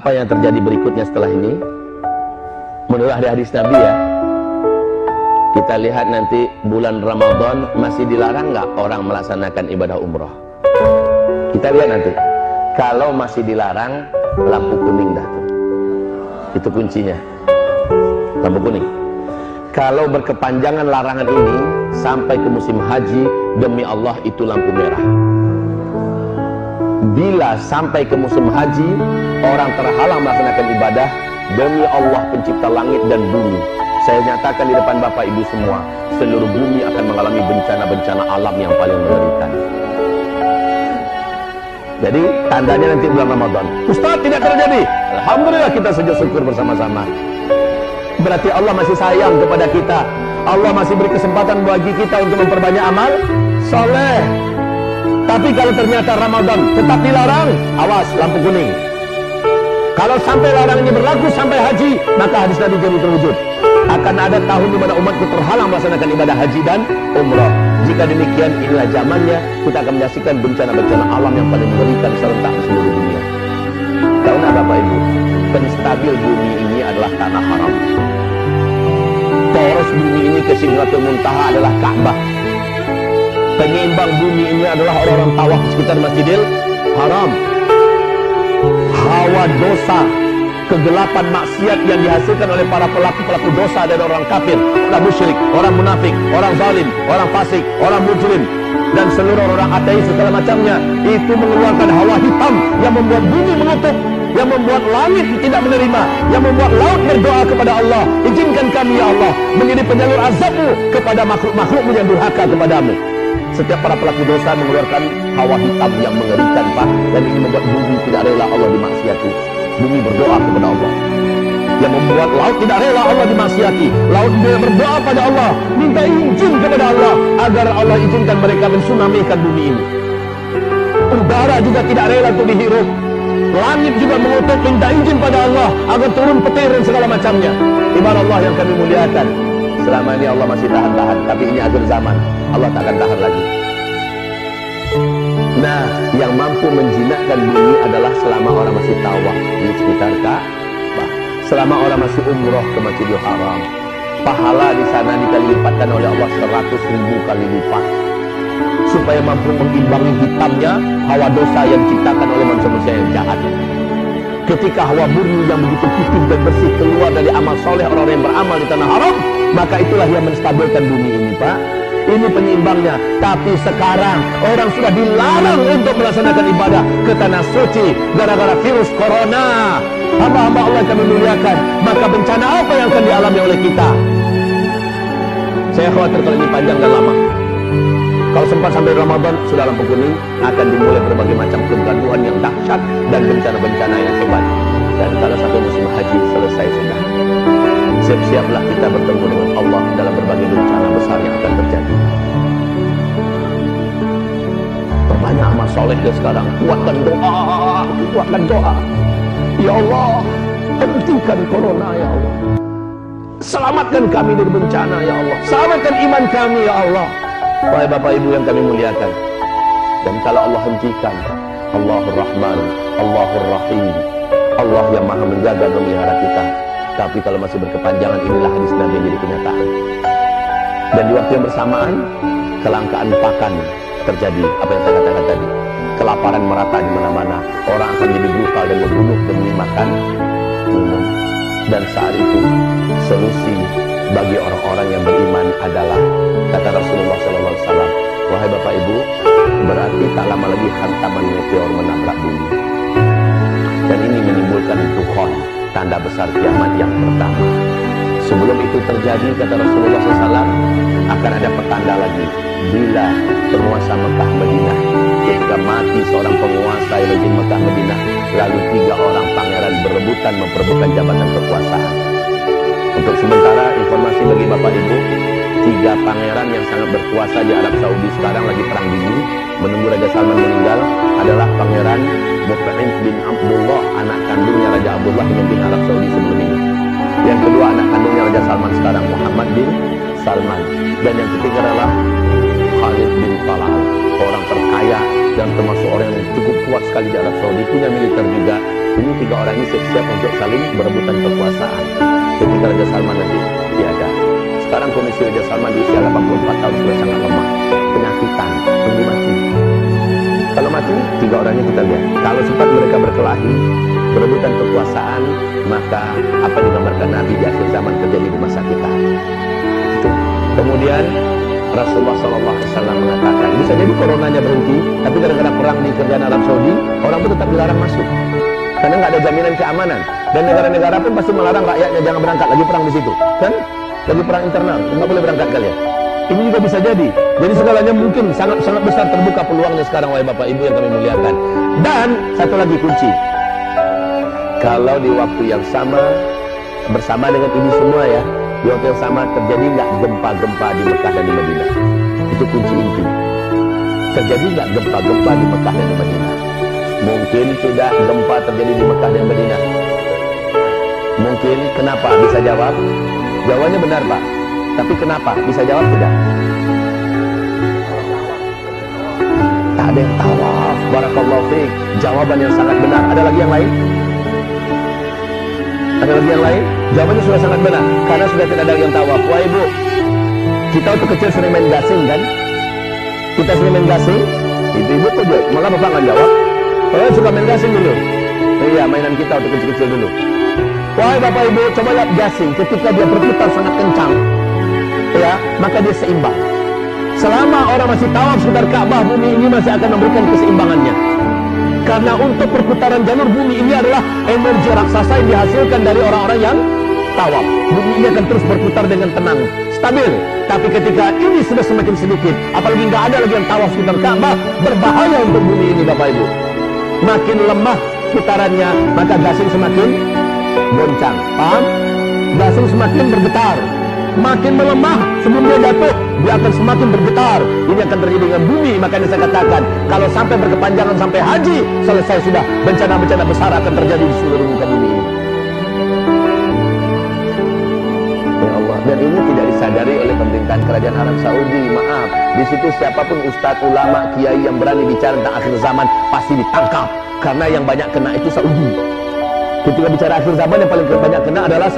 Apa yang terjadi berikutnya setelah ini? Menurut hadis Nabi ya, kita lihat nanti bulan Ramadan masih dilarang nggak orang melaksanakan ibadah umroh? Kita lihat nanti. Kalau masih dilarang, lampu kuning dah tuh. Itu kuncinya. Lampu kuning. Kalau berkepanjangan larangan ini sampai ke musim haji, demi Allah itu lampu merah. Bila sampai ke musim haji orang terhalang melaksanakan ibadah, demi Allah pencipta langit dan bumi, saya nyatakan di depan Bapak Ibu semua, seluruh bumi akan mengalami bencana-bencana alam yang paling mengerikan. Jadi tandanya nanti bulan Ramadan. Ustaz, tidak terjadi. Alhamdulillah, kita sujud syukur bersama-sama. Berarti Allah masih sayang kepada kita. Allah masih beri kesempatan bagi kita untuk memperbanyak amal soleh. Tapi kalau ternyata Ramadan tetap dilarang, awas, lampu kuning. Kalau sampai larang ini berlaku sampai haji, maka hadis Nabi jadi terwujud. Akan ada tahun di mana umatku terhalang melaksanakan ibadah haji dan umrah. Jika demikian, inilah zamannya kita akan menyaksikan bencana-bencana alam yang paling mengerikan serentak di seluruh dunia. Tahu nggak Bapak Ibu? Penstabil bumi ini adalah tanah haram. Poros bumi ini ke Sidratul Muntaha adalah Ka'bah. Penyeimbang bumi ini adalah orang-orang tawaf di sekitar Masjidil Haram. Hawa dosa, kegelapan maksiat yang dihasilkan oleh para pelaku-pelaku dosa dari orang kafir, orang musyrik, orang munafik, orang zalim, orang fasik, orang mujrim, dan seluruh orang ateis segala macamnya, itu mengeluarkan hawa hitam yang membuat bumi mengutuk, yang membuat langit tidak menerima, yang membuat laut berdoa kepada Allah, izinkan kami ya Allah menjadi penyalur azabmu kepada makhluk-makhlukmu yang durhaka kepadamu. Setiap para pelaku dosa mengeluarkan hawa hitam yang mengerikan, Pak, dan ini membuat bumi tidak rela Allah dimaksiati. Bumi berdoa kepada Allah, yang membuat laut tidak rela Allah dimaksiati. Laut berdoa pada Allah, minta izin kepada Allah agar Allah izinkan mereka mensunamikan bumi ini. Udara juga tidak rela untuk dihirup. Langit juga mengutuk, minta izin pada Allah agar turun petir dan segala macamnya. Ibarat Allah yang kami muliakan, selama ini Allah masih tahan-tahan, tapi ini akhir zaman, Allah tak akan tahan lagi. Nah, yang mampu menjinakkan bumi adalah selama orang masih tawaf di sekitar Ka'bah, selama orang masih umroh ke Masjidil Haram. Pahala di sana dikali lipatkan oleh Allah 100.000 kali lipat, supaya mampu mengimbangi hitamnya hawa dosa yang diciptakan oleh manusia-manusia yang jahat. Ketika hawa murni yang begitu putih dan bersih keluar dari amal soleh orang-orang yang beramal di tanah haram, maka itulah yang menstabilkan bumi ini, Pak. Ini penyeimbangnya. Tapi sekarang orang sudah dilarang untuk melaksanakan ibadah ke tanah suci gara-gara virus corona. Hamba-hamba Allah yang kami muliakan, maka bencana apa yang akan dialami oleh kita? Saya khawatir kalau ini panjang dan lama. Kalau sempat sampai Ramadan, sudah lampu kuning, akan dimulai berbagai macam kegaduhan yang dahsyat dan bencana-bencana yang hebat. Dan kalau sampai musim haji selesai sudah, siap-siaplah kita bertemu dengan Allah dalam berbagai bencana besar yang akan terjadi. Perbanyak amal soleh sekarang, kuatkan doa. Ya Allah, hentikan corona ya Allah. Selamatkan kami dari bencana ya Allah. Selamatkan iman kami ya Allah. Wahai Bapak Ibu yang kami muliakan, dan kalau Allah hentikan, Allahur Rahman, Allahur Rahim, Allah yang maha menjaga dan memelihara kita. Tapi kalau masih berkepanjangan, inilah hadis Nabi yang jadi kenyataan. Dan di waktu yang bersamaan, kelangkaan pakan terjadi. Apa yang saya katakan tadi, kelaparan merata di mana-mana. Orang akan jadi brutal dan membunuh demi makan minum. Dan saat itu solusi bagi orang-orang yang beriman adalah, kata Rasulullah SAW, wahai Bapak Ibu, berarti tak lama lagi hantaman meteor menabrak bumi. Dan ini menimbulkan dukhon, tanda besar kiamat yang pertama. Sebelum itu terjadi, kata Rasulullah SAW, akan ada petanda lagi. Bila penguasa Mekah Madinah, ketika mati seorang penguasa yang di Mekah Madinah, lalu 3 orang pangeran berebutan memperebutkan jabatan kekuasaan. Untuk sementara informasi bagi Bapak Ibu, 3 pangeran yang sangat berkuasa di Arab Saudi sekarang lagi perang dingin, menunggu Raja Salman meninggal, adalah Pangeran Mut'im bin Abdullah, anak kandungnya Raja Abdullah yang memimpin Arab Saudi sebelum ini. Yang kedua, anak kandungnya Raja Salman sekarang, Muhammad bin Salman. Dan yang ketiga adalah Khalid bin Talal, orang terkaya dan termasuk orang yang cukup kuat sekali di Arab Saudi, punya militer juga. Ini 3 orang ini siap-siap untuk saling berebutan kekuasaan. Ketika Raja Salman nanti tiada. Sekarang kondisi Raja Salman di usia 84 tahun sudah sangat lemah, penyakitan, tunggu mati. Kalau mati, 3 orangnya kita lihat. Kalau sempat mereka berkelahi, berebutan kekuasaan, maka apa yang digambarkan Nabi di akhir zaman terjadi di masa kita. Itu. Kemudian Rasulullah SAW mengatakan, bisa jadi coronanya berhenti, tapi gara-gara perang di kerajaan Arab Saudi, orang pun tetap dilarang masuk. Karena nggak ada jaminan keamanan. Dan negara-negara pun pasti melarang rakyatnya jangan berangkat, lagi perang di situ. Kan? Lagi perang internal, nggak boleh berangkat kalian. Ini juga bisa jadi. Jadi segalanya mungkin sangat besar terbuka peluangnya sekarang, wahai Bapak Ibu yang kami muliakan. Dan satu lagi kunci. Kalau di waktu yang sama, bersama dengan ini semua ya, di waktu yang sama terjadi nggak gempa-gempa di Mekah dan di Madinah? Itu kunci inti. Terjadi nggak gempa-gempa di Mekah dan di Madinah? Mungkin tidak gempa terjadi di Mekah dan Madinah. Mungkin, kenapa? Bisa jawab? Jawabannya benar, Pak. Tapi kenapa? Bisa jawab tidak? Tak ada yang tawaf. Barakallahu fiik. Jawaban yang sangat benar. Ada lagi yang lain? Ada lagi yang lain? Jawabannya sudah sangat benar. Karena sudah tidak ada yang tawaf. Wah Ibu, kita waktu kecil sering main gasing kan? Kita sering main gasing. Itu Ibu tuh jawab. Malah Bapak nggak jawab. Oh, suka main gasing dulu. Iya, mainan kita waktu kecil-kecil dulu. Wahai Bapak Ibu, coba lihat gasing. Ketika dia berputar sangat kencang, ya, maka dia seimbang. Selama orang masih tawaf sekitar Ka'bah, bumi ini masih akan memberikan keseimbangannya. Karena untuk perputaran jalur bumi ini adalah energi raksasa yang dihasilkan dari orang-orang yang tawaf. Bumi ini akan terus berputar dengan tenang, stabil. Tapi ketika ini sudah semakin sedikit, apalagi nggak ada lagi yang tawaf sekitar Ka'bah, berbahaya untuk bumi ini, Bapak Ibu. Makin lemah putarannya, maka gasing semakin goncang. Paham? Gasing semakin bergetar. Makin melemah sebelum dia jatuh, dia akan semakin bergetar. Ini akan terjadi dengan bumi. Makanya saya katakan, kalau sampai berkepanjangan sampai haji selesai sudah, bencana-bencana besar akan terjadi di seluruh muka bumi ini. Ya Allah. Dan ini tidak disadari oleh pemerintahan kerajaan Arab Saudi. Maaf, di situ siapapun ustadz, ulama, kiai yang berani bicara tentang akhir zaman pasti ditangkap. Karena yang banyak kena itu Saudi. Ketika bicara akhir zaman yang paling banyak kena adalah